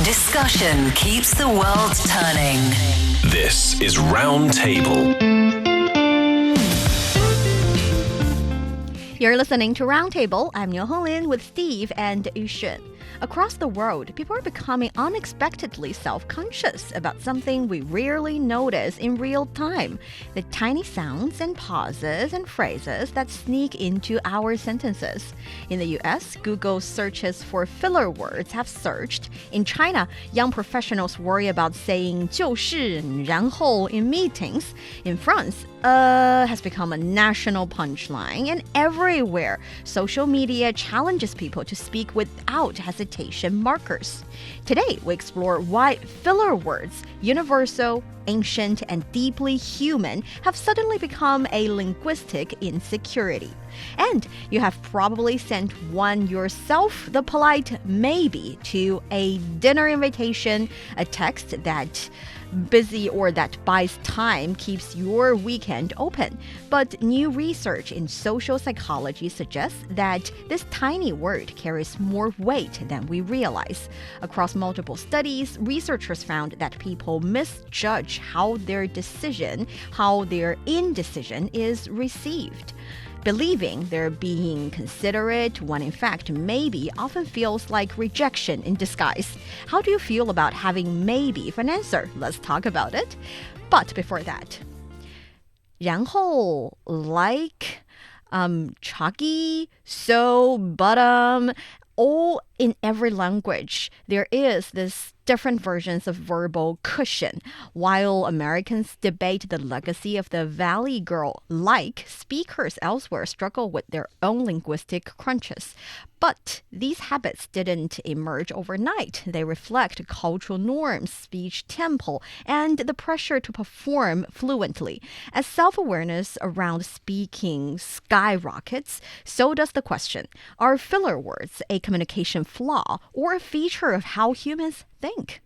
Discussion keeps the world turning. This is Roundtable. You're listening to Roundtable. I'm Niu Honglin with Steve and Yushan. Across the world, people are becoming unexpectedly self-conscious about something we rarely notice in real time. The tiny sounds and pauses and phrases that sneak into our sentences. In the US, Google searches for filler words have surged. In China, young professionals worry about saying 就是,然后 in meetings. In France, has become a national punchline, and everywhere, social media challenges people to speak without hesitation markers. Today, we explore why filler words, universal, ancient, and deeply human, have suddenly become a linguistic insecurity. And you have probably sent one yourself, the polite maybe, to a dinner invitation, a text that busy or that buys time keeps your weekend open. But new research in social psychology suggests that this tiny word carries more weight than we realize. Across multiple studies, researchers found that people misjudge how their indecision is received. Believing they're being considerate when in fact maybe often feels like rejection in disguise. How do you feel about having maybe for an answer? Let's talk about it. But before that, 然后 like, chalky, so, but, all in every language, there is this different versions of verbal cushion. While Americans debate the legacy of the Valley Girl like, speakers elsewhere struggle with their own linguistic crunches. But these habits didn't emerge overnight. They reflect cultural norms, speech tempo, and the pressure to perform fluently. As self-awareness around speaking skyrockets, so does the question, are filler words a communication flaw or a feature of how humans think?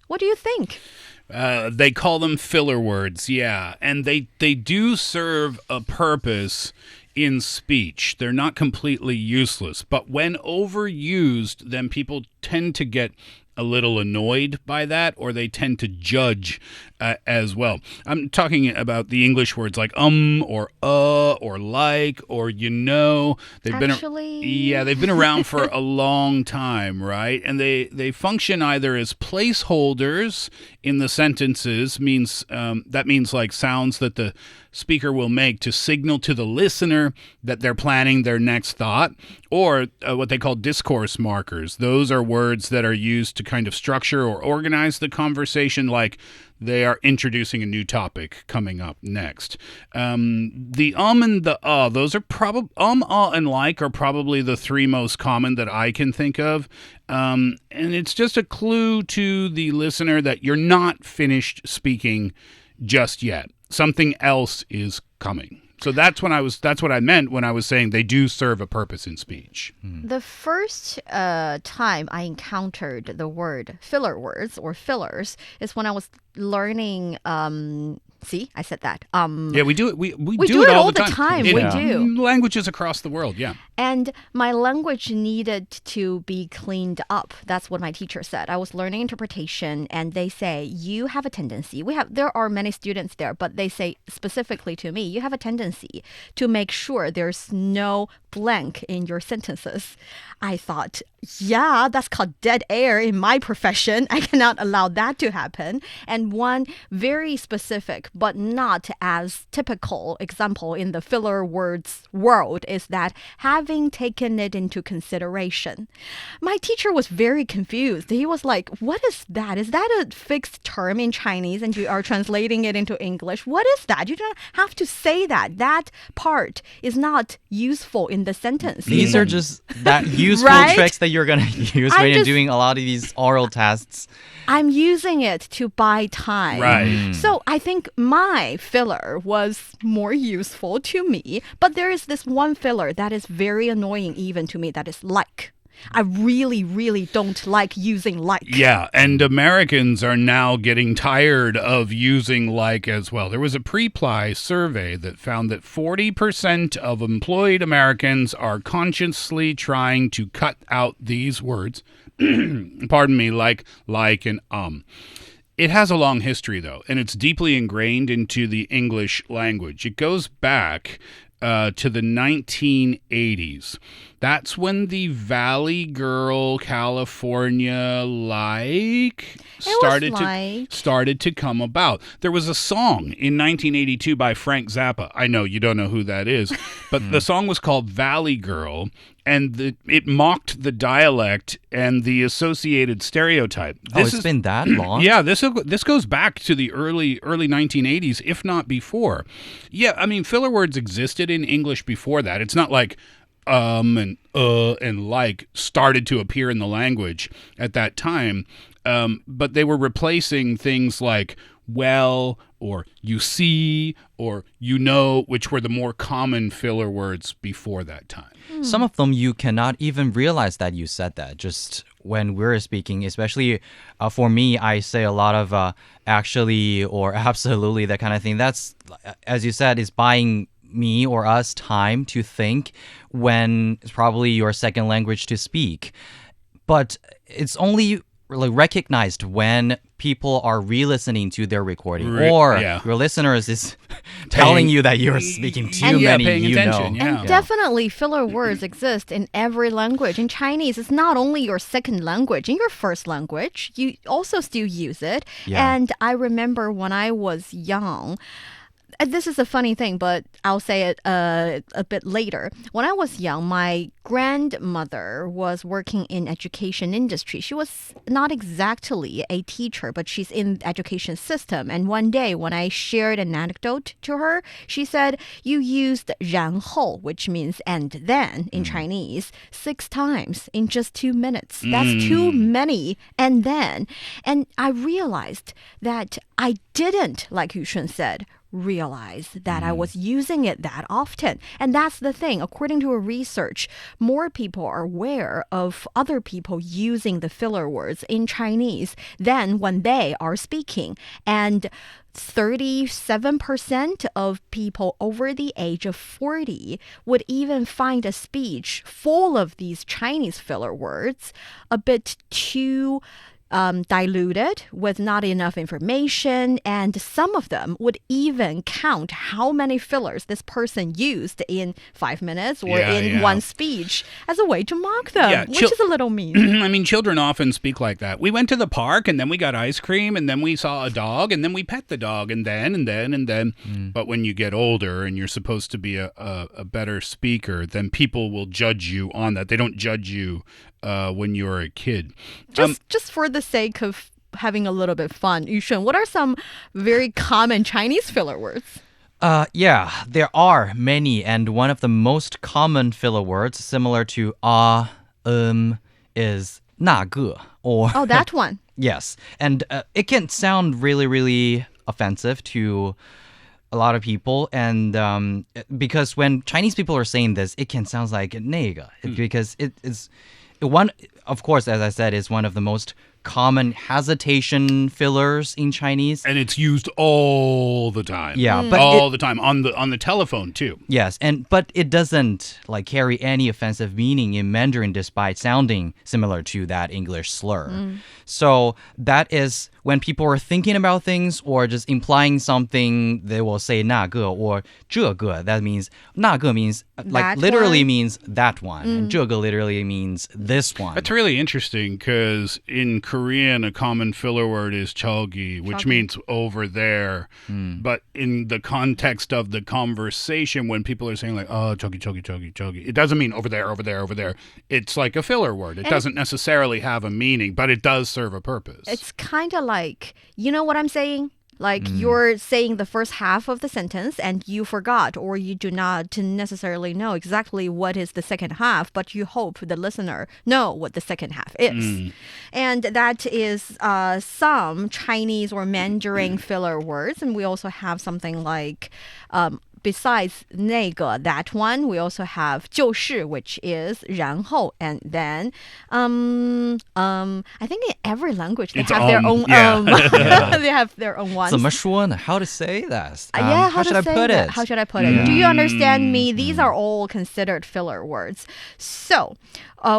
What do you think? They call them filler words, yeah. And they do serve a purpose in speech. They're not completely useless. But when overused, then people tend to get a little annoyed by that, or they tend to judge as well. I'm talking about the English words like or like, or you know. They've been around for a long time, right? And they function either as placeholders in the sentences, that means like sounds that the speaker will make to signal to the listener that they're planning their next thought, or what they call discourse markers. Those are words that are used to kind of structure or organize the conversation, like they are introducing a new topic coming up next. The and the those are probably and like are probably the three most common that I can think of. And it's just a clue to the listener that you're not finished speaking just yet. Something else is coming. So that's what I meant when I was saying they do serve a purpose in speech. The first time I encountered the word filler words or fillers is when I was learning. See, I said that. Yeah, we do it. We do it all the time. We do. Languages across the world, yeah. And my language needed to be cleaned up. That's what my teacher said. I was learning interpretation, and they say, you have a tendency. There are many students there, but they say specifically to me, you have a tendency to make sure there's no blank in your sentences. I thought, yeah, that's called dead air in my profession. I cannot allow that to happen. And one very specific but not as typical example in the filler words world is that having taken it into consideration. My teacher was very confused. He was like, what is that? Is that a fixed term in Chinese and you are translating it into English? What is that? You don't have to say that. That part is not useful in the sentence. These are just that useful right? tricks that you're going to use when you're doing a lot of these oral tests. I'm using it to buy time. Right. So I think my filler was more useful to me. But there is this one filler that is very annoying even to me, that is like. I really, really don't like using like. Yeah, and Americans are now getting tired of using like as well. There was a pre-ply survey that found that 40% of employed Americans are consciously trying to cut out these words pardon me, like, and It has a long history, though, and it's deeply ingrained into the English language. It goes back to the 1980s. That's when the Valley Girl California started to come about. There was a song in 1982 by Frank Zappa. I know you don't know who that is, but the song was called Valley Girl, and it mocked the dialect and the associated stereotype. It's been that long? Yeah, this goes back to the early 1980s, if not before. Yeah, I mean, filler words existed in English before that. It's not like and like started to appear in the language at that time, but they were replacing things like well or you see or you know, which were the more common filler words before that time. Some of them you cannot even realize that you said that just when we're speaking, especially for me, I say a lot of actually or absolutely, that kind of thing. That's, as you said, is buying me or us time to think when it's probably your second language to speak. But it's only really recognized when people are re-listening to their recording or your listeners is telling you that you're speaking too many, paying attention. And definitely filler words exist in every language. In Chinese, it's not only your second language. In your first language, you also still use it. And I remember when I was young, this is a funny thing, but I'll say it a bit later. When I was young, my grandmother was working in education industry. She was not exactly a teacher, but she's in education system. And one day when I shared an anecdote to her, she said, you used 然后, which means and then in Chinese, 6 times in just 2 minutes. That's too many and then. And I realized that I didn't, like Yushan said, realize that I was using it that often. And that's the thing. According to a research, more people are aware of other people using the filler words in Chinese than when they are speaking. And 37% of people over the age of 40 would even find a speech full of these Chinese filler words a bit too diluted with not enough information, and some of them would even count how many fillers this person used in 5 minutes or in one speech as a way to mock them, which is a little mean. I mean, children often speak like that. We went to the park and then we got ice cream and then we saw a dog and then we pet the dog and then. But when you get older and you're supposed to be a better speaker, then people will judge you on that. They don't judge you when you're a kid. Just for the sake of having a little bit fun, Yushan, what are some very common Chinese filler words? There are many, and one of the most common filler words, similar to is 那个 or that one. Yes, and it can sound really, really offensive to a lot of people, and because when Chinese people are saying this, it can sound like 那个, because it is one, of course, as I said, is one of the most common hesitation fillers in Chinese, and it's used all the time. But all the time on the telephone too. Yes, but it doesn't like carry any offensive meaning in Mandarin, despite sounding similar to that English slur. So that is when people are thinking about things or just implying something, they will say 那个 or 这个. That means 那个 means like literally means that one, and 这个 literally means this one. That's really interesting because in Korean, a common filler word is chogi, which means over there. But in the context of the conversation, when people are saying like, oh, chogi, it doesn't mean over there. It's like a filler word. It doesn't necessarily have a meaning, but it does serve a purpose. It's kind of like, you know what I'm saying? Like you're saying the first half of the sentence and you forgot or you do not necessarily know exactly what is the second half, but you hope the listener know what the second half is. And that is some Chinese or Mandarin filler words. And we also have something like besides 那个, that one, we also have 就是, which is 然后 and then. I think in every language they have their own they have their own ones. 怎么说呢? How to say that? How should I put it? How should I put it? Do you understand me? These are all considered filler words. So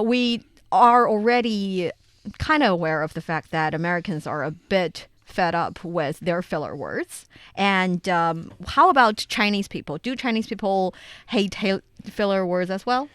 we are already kind of aware of the fact that Americans are a bit fed up with their filler words. And how about Chinese people? Do Chinese people hate filler words as well?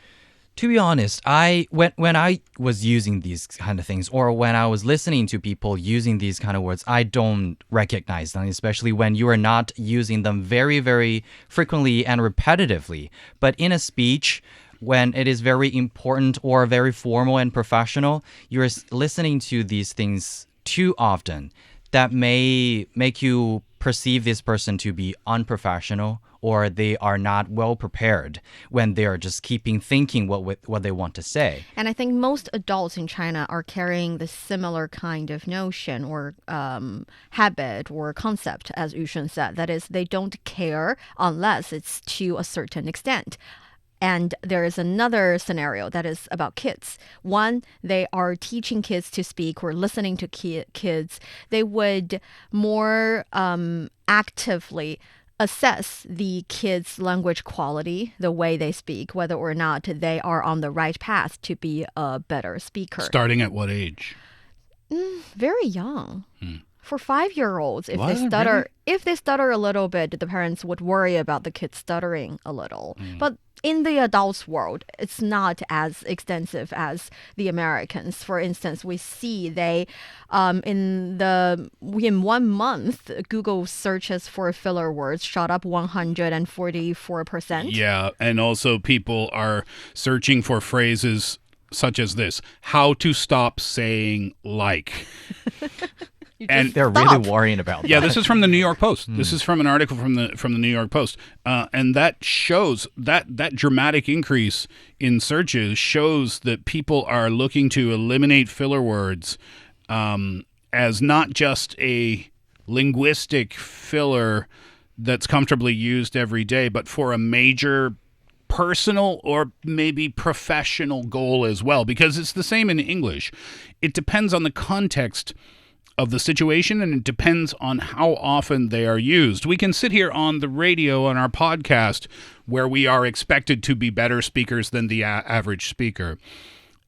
To be honest, when I was using these kind of things, or when I was listening to people using these kind of words, I don't recognize them, especially when you are not using them very, very frequently and repetitively. But in a speech, when it is very important or very formal and professional, you're listening to these things too often. That may make you perceive this person to be unprofessional, or they are not well prepared when they are just keeping thinking what they want to say. And I think most adults in China are carrying the similar kind of notion or habit or concept, as Yushan said. That is, they don't care unless it's to a certain extent. And there is another scenario that is about kids. One, they are teaching kids to speak or listening to kids. They would more actively assess the kids' language quality, the way they speak, whether or not they are on the right path to be a better speaker. Starting at what age? Very young. For 5-year-olds, if What? they stutter, Really? if they stutter a little bit, the parents would worry about the kids stuttering a little. But in the adults' world, it's not as extensive as the Americans. For instance, we see they, in 1 month, Google searches for filler words shot up 144%. Yeah, and also people are searching for phrases such as this: how to stop saying like. And They're really worrying about that. yeah, this is from the New York Post. This is from an article from the New York Post, and that shows that dramatic increase in searches shows that people are looking to eliminate filler words as not just a linguistic filler that's comfortably used every day, but for a major personal or maybe professional goal as well, because it's the same in English. It depends on the context of the situation, and it depends on how often they are used. We can sit here on the radio on our podcast where we are expected to be better speakers than the average speaker.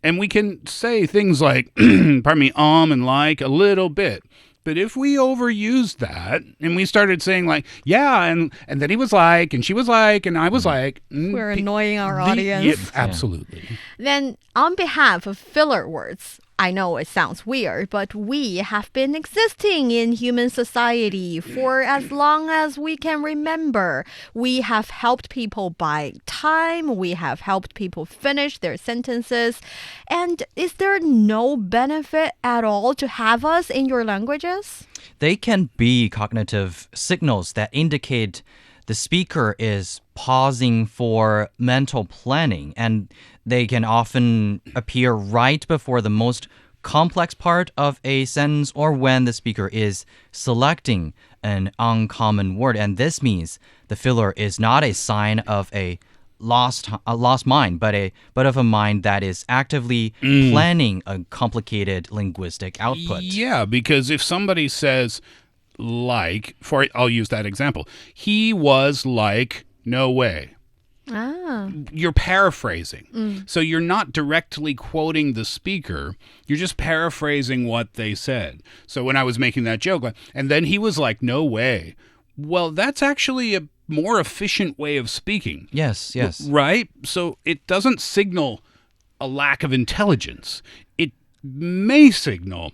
And we can say things like, pardon me, and like a little bit. But if we overused that and we started saying like, yeah, and then he was like, and she was like, and I was like. We're annoying our Yeah, audience. absolutely. Then, on behalf of filler words, I know it sounds weird, but we have been existing in human society for as long as we can remember. We have helped people buy time. We have helped people finish their sentences. And is there no benefit at all to have us in your languages? They can be cognitive signals that indicate the speaker is pausing for mental planning, and they can often appear right before the most complex part of a sentence or when the speaker is selecting an uncommon word. And this means the filler is not a sign of a lost mind, but of a mind that is actively planning a complicated linguistic output. Yeah, because if somebody says like, I'll use that example, he was like, no way. You're paraphrasing. So you're not directly quoting the speaker. You're just paraphrasing what they said. So when I was making that joke, like, and then he was like, no way. Well, that's actually a more efficient way of speaking. Yes. Right? So it doesn't signal a lack of intelligence. It may signal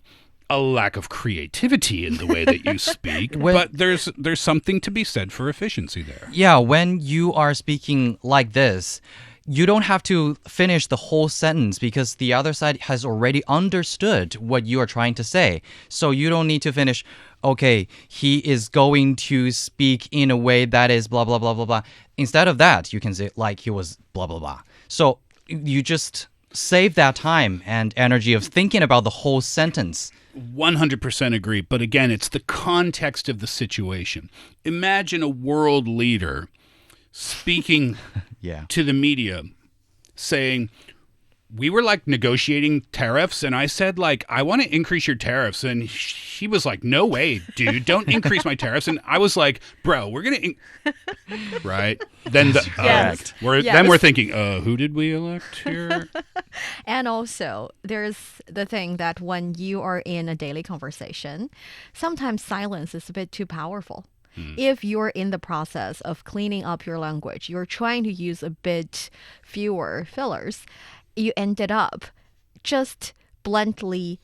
a lack of creativity in the way that you speak, but there's something to be said for efficiency there. Yeah, when you are speaking like this, you don't have to finish the whole sentence because the other side has already understood what you are trying to say. So you don't need to finish, okay, he is going to speak in a way that is blah, blah, blah, blah, blah. Instead of that, you can say like he was blah, blah, blah. So you just save that time and energy of thinking about the whole sentence. 100% agree. But again, it's the context of the situation. Imagine a world leader speaking Yeah. to the media saying, we were like negotiating tariffs, and I said like, I want to increase your tariffs, and he was like, no way, dude, don't increase my tariffs. And I was like, bro, we're gonna right then Yes. then we're thinking, who did we elect here? And also, there's the thing that when you are in a daily conversation, sometimes silence is a bit too powerful. If you're in the process of cleaning up your language, you're trying to use a bit fewer fillers, you ended up just bluntly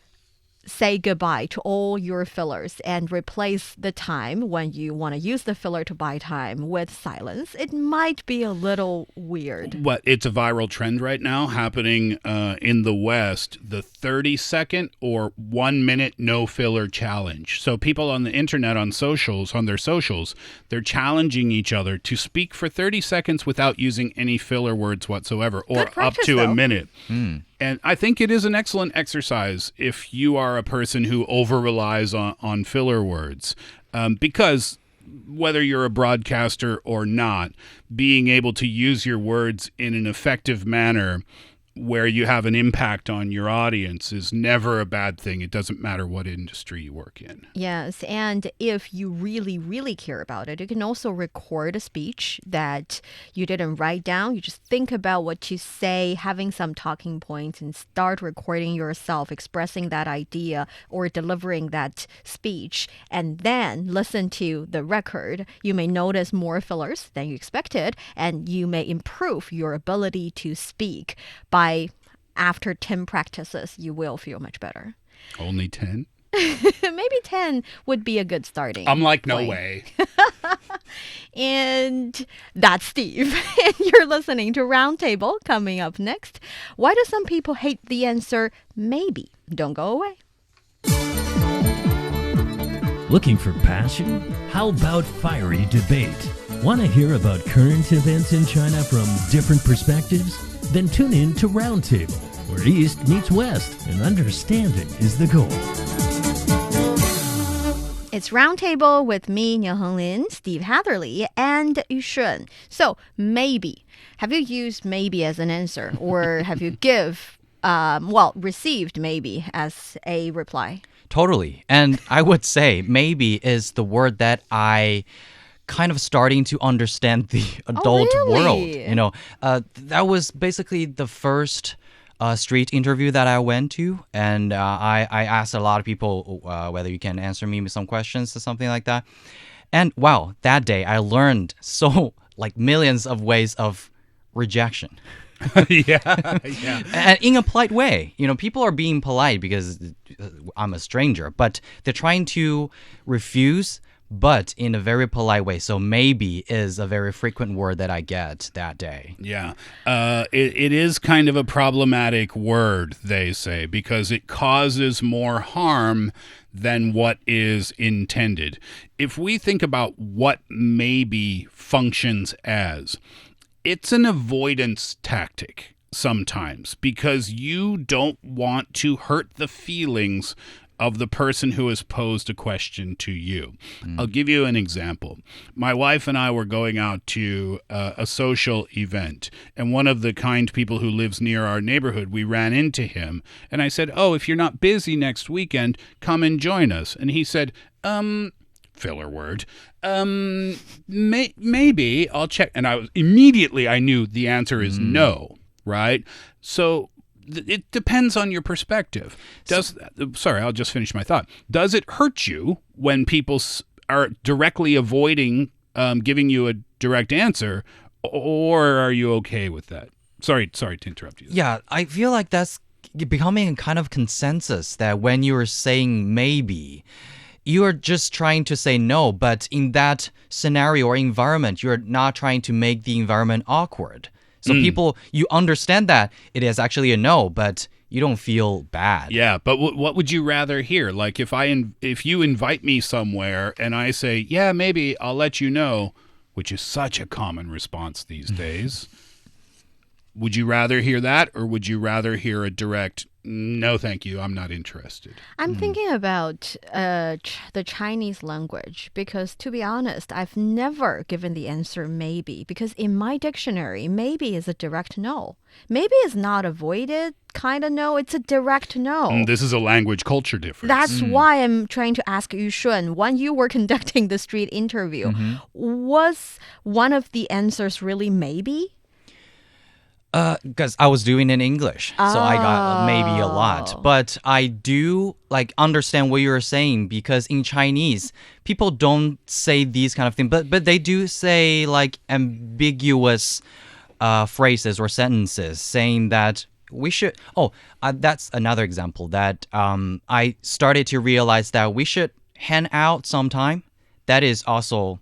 say goodbye to all your fillers and replace the time when you want to use the filler to buy time with silence. It might be a little weird. What, it's a viral trend right now happening in the West, the 30-second or 1 minute no filler challenge. So people on the internet, on their socials, they're challenging each other to speak for 30 seconds without using any filler words whatsoever, or practice, up to though. a minute. And I think it is an excellent exercise if you are a person who over-relies on filler words. Because whether you're a broadcaster or not, being able to use your words in an effective manner where you have an impact on your audience is never a bad thing. It doesn't matter what industry you work in. Yes, and if you really, really care about it, you can also record a speech that you didn't write down. You just think about what to say, having some talking points, and start recording yourself expressing that idea or delivering that speech, and then listen to the record. You may notice more fillers than you expected, and you may improve your ability to speak by after 10 practices, you will feel much better. Only 10? Maybe 10 would be a good starting I'm like, no point. way. And that's Steve. And you're listening to Roundtable. Coming up next, why do some people hate the answer maybe? Don't go away. Looking for passion? How about fiery debate? Want to hear about current events in China from different perspectives? Then tune in to Roundtable, where East meets West and understanding is the goal. It's Roundtable with me, Niu Honglin, Steve Hatherley, and Yushan. So, maybe. Have you used maybe as an answer? Or have you received maybe as a reply? Totally. And I would say maybe is the word that I kind of starting to understand the adult world. really? You know, that was basically the first street interview that I went to, and I asked a lot of people whether you can answer me some questions or something like that. And wow, that day I learned so like millions of ways of rejection. yeah. And in a polite way. You know, people are being polite because I'm a stranger, but they're trying to refuse, but in a very polite way. So maybe is a very frequent word that I get that day. Yeah. It is kind of a problematic word, they say, because it causes more harm than what is intended. If we think about what maybe functions as, it's an avoidance tactic sometimes because you don't want to hurt the feelings of the person who has posed a question to you. I'll give you an example. My wife and I were going out to a social event, and one of the kind people who lives near our neighborhood, we ran into him, and I said, "Oh, if you're not busy next weekend, come and join us." And he said, filler word, maybe I'll check. And I knew the answer is no, right? So it depends on your perspective. I'll just finish my thought. Does it hurt you when people are directly avoiding giving you a direct answer, or are you okay with that? Sorry to interrupt you. Yeah, I feel like that's becoming a kind of consensus that when you're saying maybe, you are just trying to say no, but in that scenario or environment, you're not trying to make the environment awkward. So people, you understand that it is actually a no, but you don't feel bad. Yeah, but what would you rather hear? Like if you invite me somewhere and I say, yeah, maybe I'll let you know, which is such a common response these days. Would you rather hear that, or would you rather hear a direct, no, thank you, I'm not interested? I'm thinking about the Chinese language because, to be honest, I've never given the answer maybe because in my dictionary, maybe is a direct no. Maybe is not avoided kind of no. It's a direct no. This is a language culture difference. That's why I'm trying to ask Yushan, when you were conducting the street interview, was one of the answers really maybe? Because I was doing it in English, so I got maybe a lot. But I do understand what you're saying because in Chinese, people don't say these kind of things, but they do say ambiguous phrases or sentences saying that we should. That's another example that I started to realize that we should hang out sometime. That is also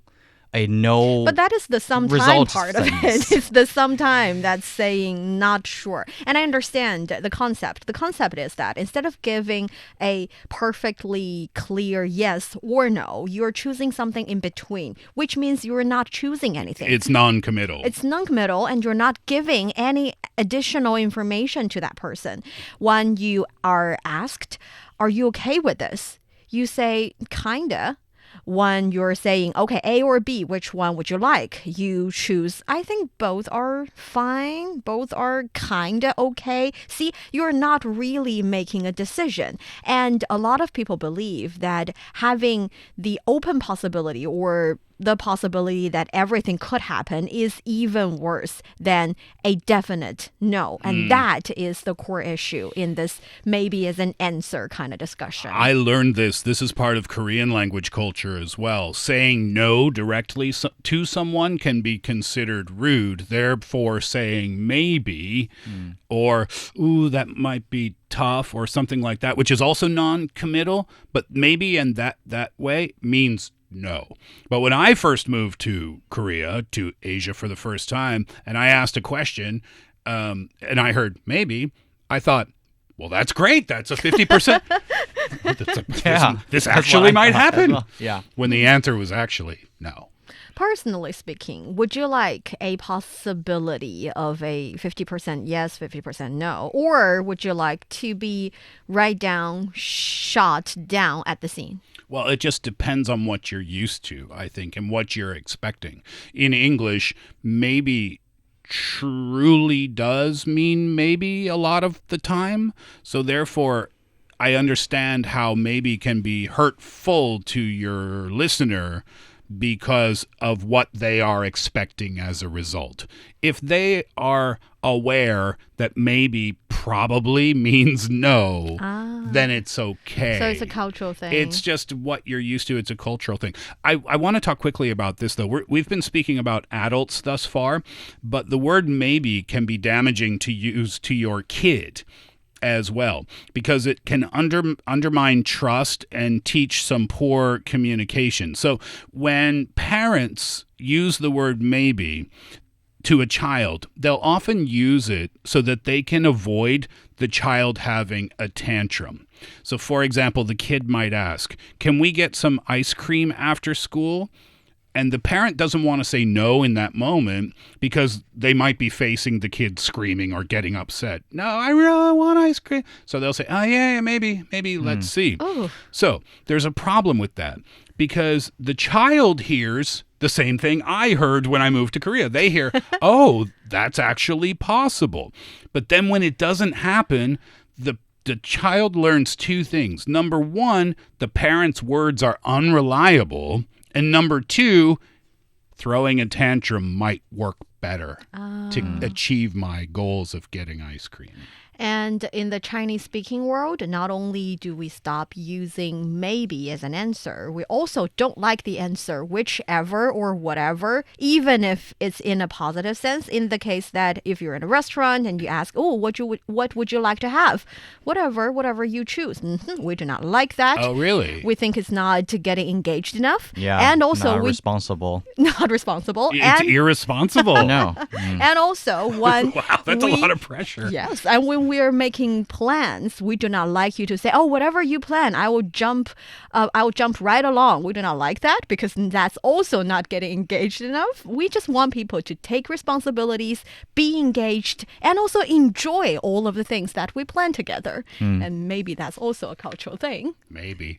a no. But that is the sometime part of it. It's the sometime that's saying not sure. And I understand the concept. The concept is that instead of giving a perfectly clear yes or no, you're choosing something in between, which means you're not choosing anything. It's non-committal. It's non-committal, and you're not giving any additional information to that person. When you are asked, are you okay with this? You say, kinda. When you're saying, okay, A or B, which one would you like? You choose, I think both are fine. Both are kind of okay. See, you're not really making a decision. And a lot of people believe that having the open possibility or the possibility that everything could happen is even worse than a definite no. And that is the core issue in this maybe as an answer kind of discussion. I learned this. This is part of Korean language culture as well. Saying no directly to someone can be considered rude. Therefore, saying maybe or, ooh, that might be tough or something like that, which is also non-committal, but maybe and that way means no. But when I first moved to Korea, to Asia for the first time, and I asked a question, and I heard maybe, I thought, well, that's great. That's a 50%. This actually might happen. Well. Yeah. When the answer was actually no. Personally speaking, would you like a possibility of a 50% yes, 50% no? Or would you like to be shot down at the scene? Well, it just depends on what you're used to, I think, and what you're expecting. In English, maybe truly does mean maybe a lot of the time. So therefore, I understand how maybe can be hurtful to your listener because of what they are expecting as a result. If they are aware that maybe probably means no, then it's okay. So it's a cultural thing. It's just what you're used to. It's a cultural thing. I want to talk quickly about this, though. We've been speaking about adults thus far, but the word maybe can be damaging to use to your kid as well, because it can undermine trust and teach some poor communication. So when parents use the word maybe to a child, they'll often use it so that they can avoid the child having a tantrum. So for example, the kid might ask, can we get some ice cream after school? And the parent doesn't want to say no in that moment because they might be facing the kid screaming or getting upset. No, I really want ice cream. So they'll say, oh, yeah, maybe, let's see. Oh. So there's a problem with that because the child hears the same thing I heard when I moved to Korea. They hear, oh, that's actually possible. But then when it doesn't happen, the child learns two things. Number one, the parent's words are unreliable. And number two, throwing a tantrum might work better to achieve my goals of getting ice cream. And in the Chinese-speaking world, not only do we stop using maybe as an answer, we also don't like the answer whichever or whatever, even if it's in a positive sense. In the case that if you're in a restaurant and you ask, oh, what would you like to have? Whatever you choose. We do not like that. Oh, really? We think it's not getting engaged enough. Yeah, and also not responsible. Not responsible. It's irresponsible. No. And also when wow, that's a lot of pressure. Yes, and when when we're making plans, we do not like you to say, "Oh, whatever you plan, I will jump right along." We do not like that because that's also not getting engaged enough. We just want people to take responsibilities, be engaged, and also enjoy all of the things that we plan together. And maybe that's also a cultural thing. Maybe.